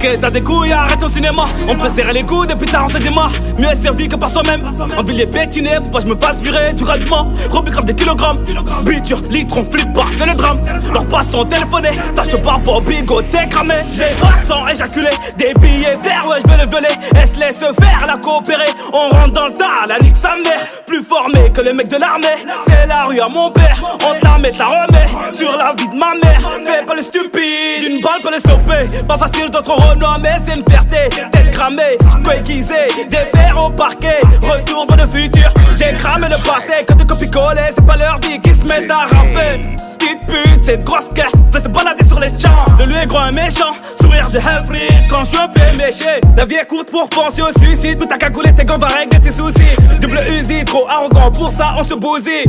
Ok, t'as des couilles, arrête au cinéma. On peut serrer les coudes et plus tard on se démarre. Mieux servi que par soi-même. Envie de les pétiner, faut pas que je me fasse virer du rendement. Roby grave des kilogrammes. Biture, litron, flip bar, c'est le drame. Leurs passes sont téléphonés. Tâche pas pour bigoter, cramé. J'ai pas sans éjaculer. Des billets verts, ouais, je vais le violer. Laisse se faire, la coopérer. On rentre dans le tas, la nique sa mère. Plus formé que les mecs de l'armée. C'est la rue à mon père. On te la met, la remet. Sur la vie de ma mère. Fais pas le stupide. Une balle peut le stopper. Pas facile d'être renommé, mais c'est une fierté. Tête cramée, j'suis aiguisé. Des verres au parquet. Retour vers le futur. J'ai cramé le passé. Que de copier-coller, c'est pas leur vie qui se met à rapper. Petite pute, c'est une grosse guerre. Vais se balader sur les champs. Le lieu est gros et méchant. Sourire de Helfried quand je suis un peu méché. La vie est courte pour penser au suicide. Tout à cagouler, tes gants va régler tes soucis. Double Uzi, trop arrogant pour ça, on se bousille.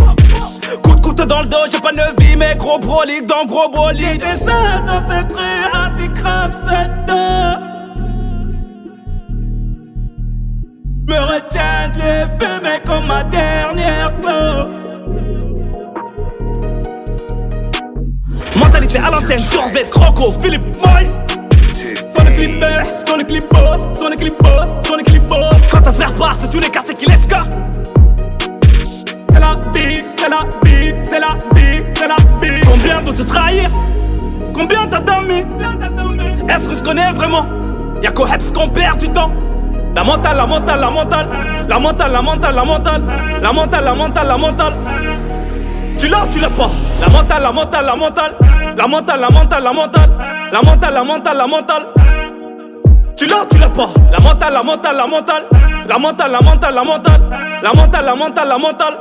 Coup de couteau dans le dos, j'ai pas de vie, mais gros brolique dans gros bolide. J'étais seul dans cette rue, happy crap, cette deux. Me retiens de les fumer comme ma dernière clope. Mentalité à l'ancienne, survêt, croco, Philippe Moïse. Sur le clip B, sur le clip boss, sur le clip boss, sur le clip boss. Quand un frère part, c'est tous les quartiers qui laissent cas. C'est la vie, c'est la vie, c'est la vie, c'est la vie. Combien veut te trahir? Combien t'as d'amis? Est-ce qu'on se connaît vraiment? Y'a qu'au Heps qu'on perd du temps. La mentale, la mentale, la mentale. La mentale, la mentale, la mentale. La mentale, la mentale, la mentale. Tu l'as ou tu l'as pas? La mentale, la mentale, la mentale. La mentale, la mentale, la mentale. La mentale, la mentale, la mentale. Tu l'as ou tu l'as pas? La mentale, la mentale, la mentale. La mentale, la mentale, la mentale. La mentale, la mentale, la mentale.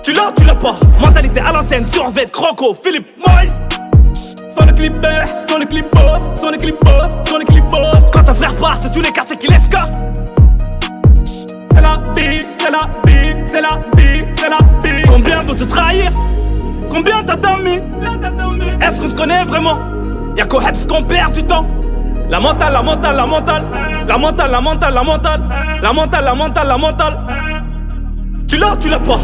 Tu l'as ou tu l'as pas? Mentalité à l'ancienne, survêt, croco, Philippe Moïse. Sur le clip B, sur le clip boss, sur le clip boss, sur le clip boss. Quand un frère part, c'est tous les quartiers qui laissent cas. C'est la vie, c'est la vie, c'est la vie, c'est la vie. Combien veut te trahir? Combien t'as d'amis? Est-ce qu'on se connaît vraiment? Y'a qu'au Heps qu'on perd du temps. La mentale, la mentale, la mentale. La mentale, la mentale, la mentale. La mentale, la mentale, la mentale. Tu l'as ou tu l'as pas?